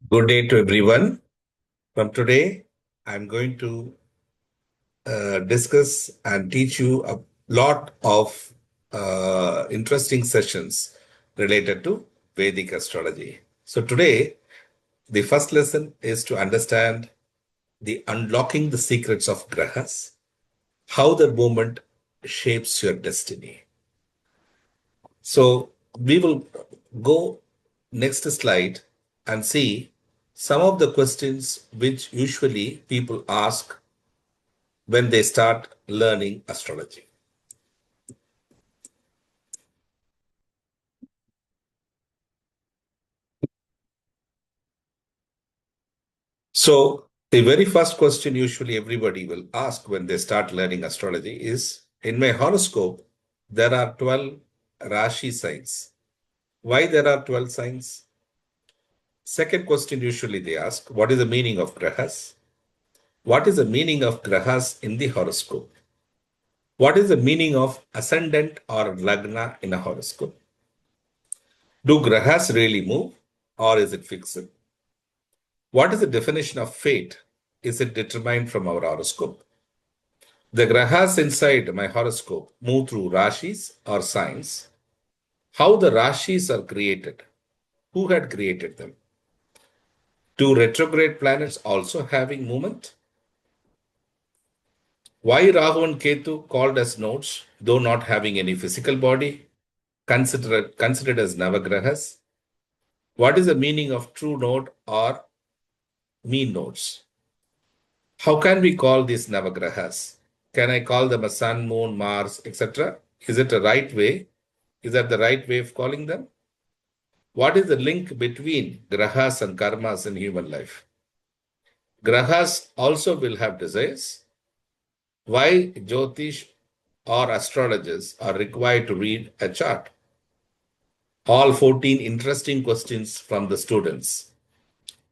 Good day to everyone. From today, I'm going to discuss and teach you a lot of interesting sessions related to Vedic astrology. So today, the first lesson is to understand the unlocking the secrets of grahas, how the movement shapes your destiny. So we will go next slide and see some of the questions which usually people ask when they start learning astrology. So, the very first question usually everybody will ask when they start learning astrology is, in my horoscope, there are 12 Rashi signs. Why there are 12 signs? Second question usually they ask, what is the meaning of grahas? What is the meaning of grahas in the horoscope? What is the meaning of ascendant or lagna in a horoscope? Do grahas really move or is it fixed? What is the definition of fate? Is it determined from our horoscope? The grahas inside my horoscope move through rashis or signs. How the rashis are created? Who had created them? Do retrograde planets also having movement? Why Rahu and Ketu called as nodes, though not having any physical body, considered as navagrahas? What is the meaning of true node or mean nodes? How can we call these navagrahas? Can I call them a sun, moon, Mars, etc.? Is it a right way? Is that the right way of calling them? What is the link between grahas and karmas in human life? Grahas also will have desires. Why Jyotish or astrologers are required to read a chart? All 14 interesting questions from the students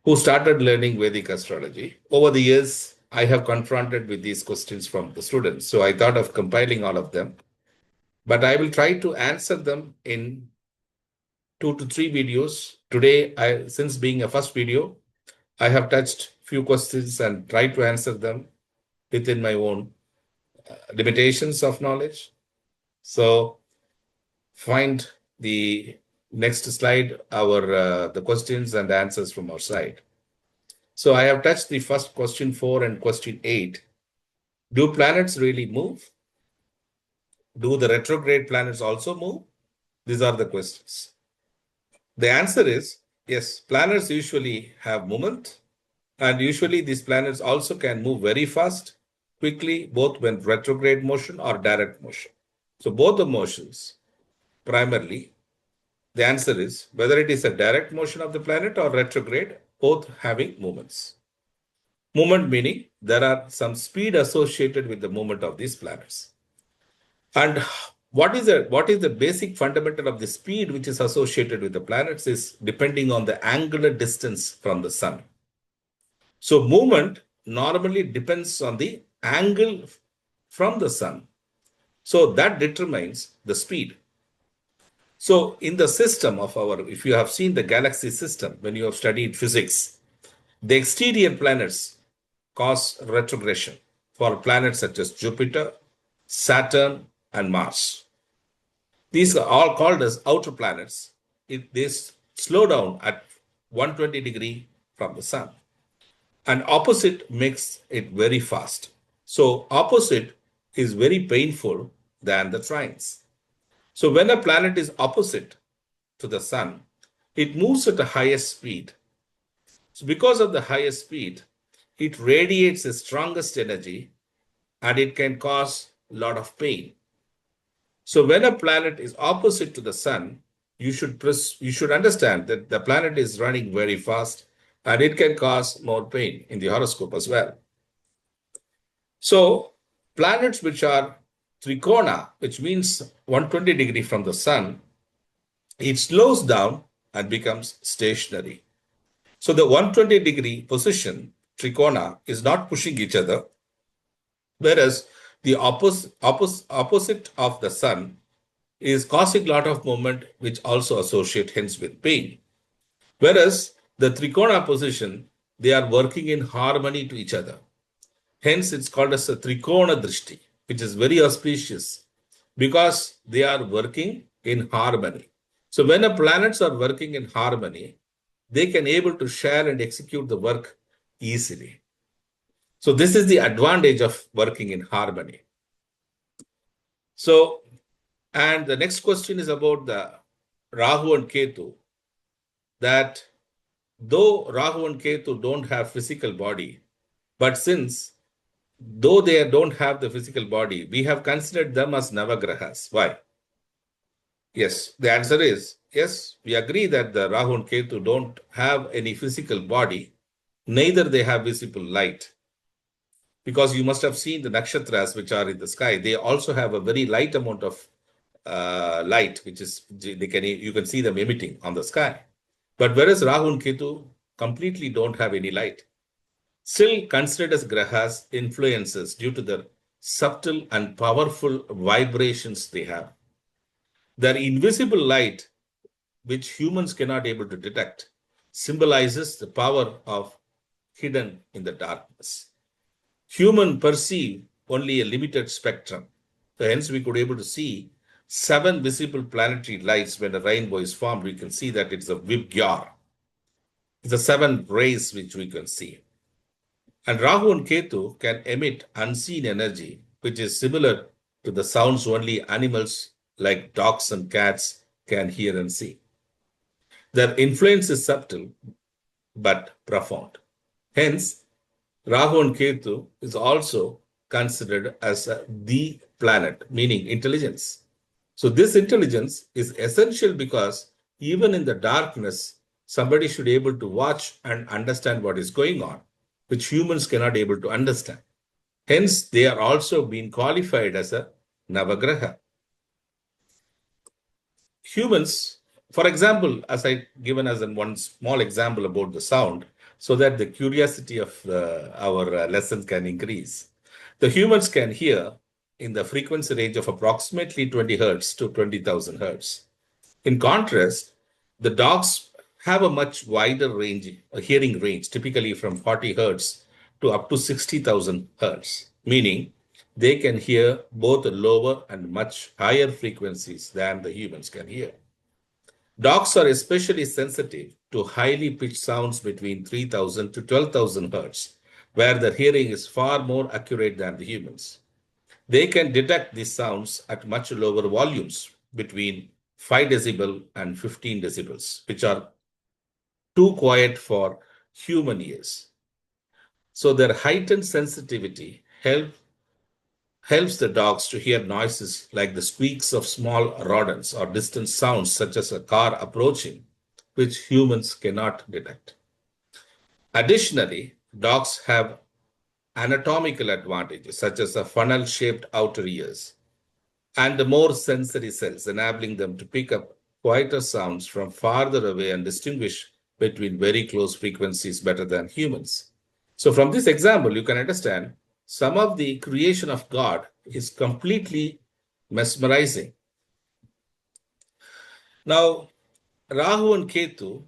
who started learning Vedic astrology. Over the years, I have confronted with these questions from the students. So I thought of compiling all of them, but I will try to answer them in 2 to 3 videos. Today, since being a first video, I have touched few questions and tried to answer them within my own limitations of knowledge. So find the next slide, the questions and answers from our side. So I have touched the first question 4 and question 8. Do planets really move? Do the retrograde planets also move? These are the questions. The answer is yes, planets usually have movement, and usually these planets also can move very fast, quickly, both when retrograde motion or direct motion. So both the motions, primarily, the answer is whether it is a direct motion of the planet or retrograde, both having movements. Movement meaning there are some speed associated with the movement of these planets. And what is the basic fundamental of the speed which is associated with the planets is depending on the angular distance from the sun. So movement normally depends on the angle from the sun. So that determines the speed. So in the system of if you have seen the galaxy system, when you have studied physics, the exterior planets cause retrogression for planets such as Jupiter, Saturn, and Mars. These are all called as outer planets. They slow down at 120 degree from the sun. And opposite makes it very fast. So opposite is very painful than the trines. So when a planet is opposite to the sun, it moves at a higher speed. So because of the higher speed, it radiates the strongest energy and it can cause a lot of pain. So when a planet is opposite to the sun, you should understand that the planet is running very fast and it can cause more pain in the horoscope as well. So planets which are trikona, which means 120 degree from the sun, it slows down and becomes stationary. So the 120 degree position, trikona, is not pushing each other, whereas the opposite of the sun is causing a lot of movement, which also associate hence with pain. Whereas The Trikona position, they are working in harmony to each other. Hence, it's called as a Trikona Drishti, which is very auspicious because they are working in harmony. So when the planets are working in harmony, they can able to share and execute the work easily. So this is the advantage of working in harmony. So, and the next question is about the Rahu and Ketu, that though Rahu and Ketu don't have physical body, but since though they don't have the physical body, we have considered them as Navagrahas. Why? Yes, the answer is yes, we agree that the Rahu and Ketu don't have any physical body, neither they have visible light. Because you must have seen the nakshatras which are in the sky, they also have a very light amount of light, which is you can see them emitting on the sky. But whereas Rahu and Ketu completely don't have any light, still considered as grahas influences due to their subtle and powerful vibrations they have. Their invisible light, which humans cannot able to detect, symbolizes the power of hidden in the darkness. Human perceive only a limited spectrum. So hence we could able to see 7 visible planetary lights. When a rainbow is formed, we can see that it's a Vibgyar. It's the 7 rays which we can see. And Rahu and Ketu can emit unseen energy, which is similar to the sounds only animals like dogs and cats can hear and see. Their influence is subtle but profound. Hence, Rahu and Ketu is also considered as the planet, meaning intelligence. So this intelligence is essential because even in the darkness, somebody should be able to watch and understand what is going on, which humans cannot able to understand. Hence, they are also being qualified as a Navagraha. Humans, for example, as I given as in one small example about the sound, so that the curiosity of our lessons can increase. The humans can hear in the frequency range of approximately 20 hertz to 20,000 hertz. In contrast, the dogs have a much wider range, a hearing range, typically from 40 hertz to up to 60,000 hertz, meaning they can hear both lower and much higher frequencies than the humans can hear. Dogs are especially sensitive to highly pitched sounds between 3,000 to 12,000 hertz, where their hearing is far more accurate than the humans. They can detect these sounds at much lower volumes, between 5 decibel and 15 decibels, which are too quiet for human ears. So their heightened sensitivity helps the dogs to hear noises like the squeaks of small rodents or distant sounds such as a car approaching, which humans cannot detect. Additionally, dogs have anatomical advantages such as a funnel-shaped outer ears and the more sensory cells, enabling them to pick up quieter sounds from farther away and distinguish between very close frequencies better than humans. So from this example, you can understand some of the creation of God is completely mesmerizing. Now, Rahu and Ketu,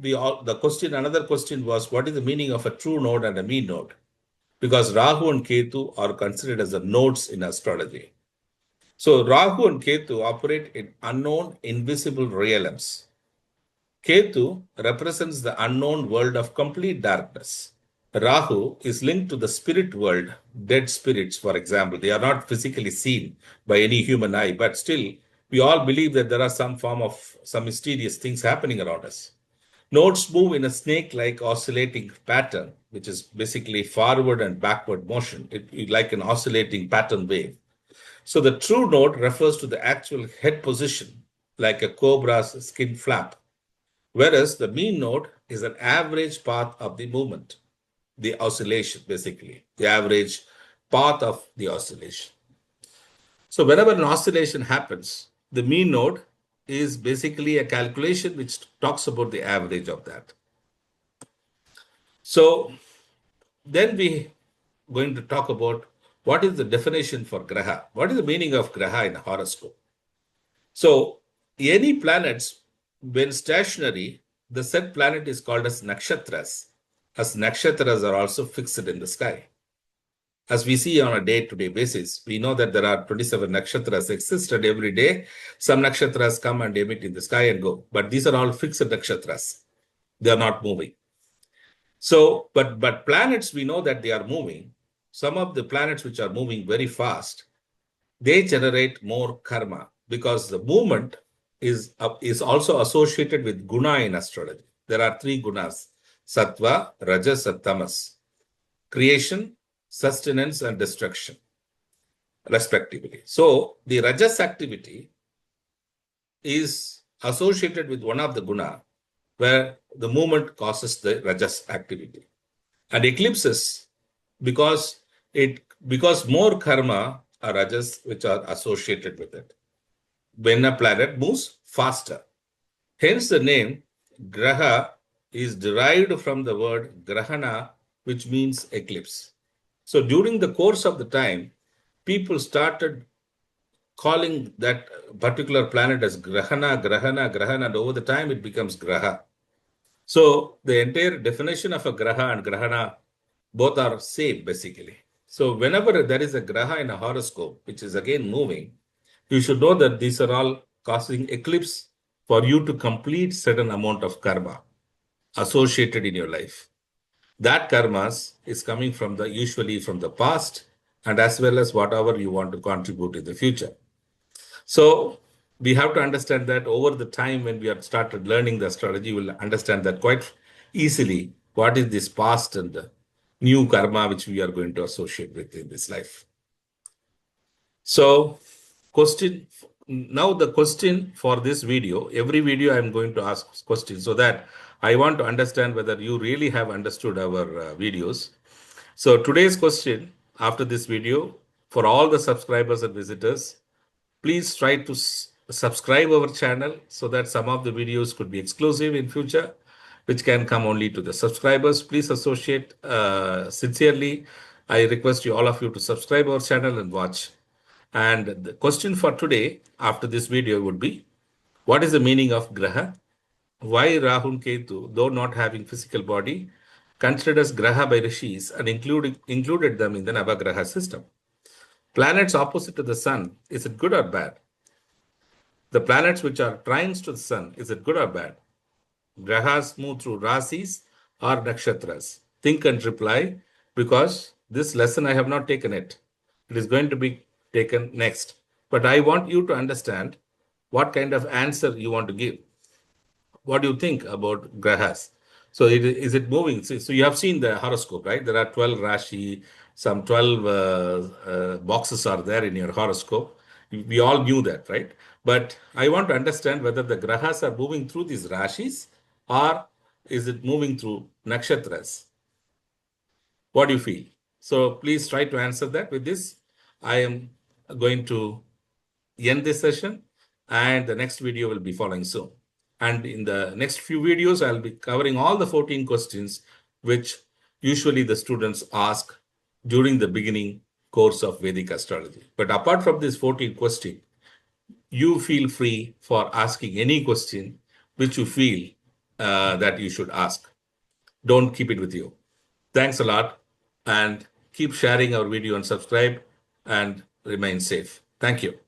another question was, what is the meaning of a true node and a mean node? Because Rahu and Ketu are considered as the nodes in astrology. So Rahu and Ketu operate in unknown, invisible realms. Ketu represents the unknown world of complete darkness. Rahu is linked to the spirit world, dead spirits, for example. They are not physically seen by any human eye, but still, we all believe that there are some mysterious things happening around us. Nodes move in a snake-like oscillating pattern, which is basically forward and backward motion, like an oscillating pattern wave. So the true node refers to the actual head position, like a cobra's skin flap, whereas the mean node is an average path of the movement, the oscillation, basically, the average path of the oscillation. So whenever an oscillation happens, the mean node is basically a calculation which talks about the average of that. So then we going to talk about what is the definition for graha. What is the meaning of graha in a horoscope? So any planets, when stationary, the said planet is called as nakshatras, as nakshatras are also fixed in the sky. As we see on a day-to-day basis, we know that there are 27 nakshatras exist, and every day some nakshatras come and emit in the sky and go. But these are all fixed nakshatras. They are not moving. So, but planets, we know that they are moving. Some of the planets which are moving very fast, they generate more karma because the movement is also associated with guna in astrology. There are three gunas: sattva, rajas, and tamas. Creation, sustenance, and destruction, respectively. So the rajas activity is associated with one of the guna where the movement causes the rajas activity. And eclipses, because because more karma are rajas which are associated with it when a planet moves faster. Hence the name graha is derived from the word grahana, which means eclipse. So during the course of the time, people started calling that particular planet as grahana, grahana, grahana, and over the time it becomes graha. So the entire definition of a graha and grahana both are same basically. So whenever there is a graha in a horoscope, which is again moving, you should know that these are all causing eclipse for you to complete certain amount of karma associated in your life. That karmas is coming from the usually from the past and as well as whatever you want to contribute in the future. So we have to understand that over the time when we have started learning the astrology, we'll understand that quite easily what is this past and the new karma which we are going to associate with in this life. So now the question for this video, every video I'm going to ask questions so that I want to understand whether you really have understood our videos. So today's question after this video, for all the subscribers and visitors, please try to subscribe our channel so that some of the videos could be exclusive in future, which can come only to the subscribers. Please associate sincerely. I request you all of you to subscribe our channel and watch. And the question for today after this video would be, what is the meaning of graha? Why Rahu and Ketu, though not having physical body, considered as graha by rishis and included them in the Navagraha system? Planets opposite to the sun, is it good or bad? The planets which are trines to the sun, is it good or bad? Grahas move through rasis or nakshatras. Think and reply, because this lesson I have not taken it. It is going to be taken next. But I want you to understand what kind of answer you want to give. What do you think about grahas? So is it moving? So you have seen the horoscope, right? There are 12 Rashi, some 12 boxes are there in your horoscope. We all knew that, right? But I want to understand whether the grahas are moving through these Rashis or is it moving through nakshatras? What do you feel? So please try to answer that. With this, I am going to end this session and the next video will be following soon. And in the next few videos, I'll be covering all the 14 questions which usually the students ask during the beginning course of Vedic astrology. But apart from this 14 question, you feel free for asking any question which you feel that you should ask. Don't keep it with you. Thanks a lot and keep sharing our video and subscribe and remain safe. Thank you.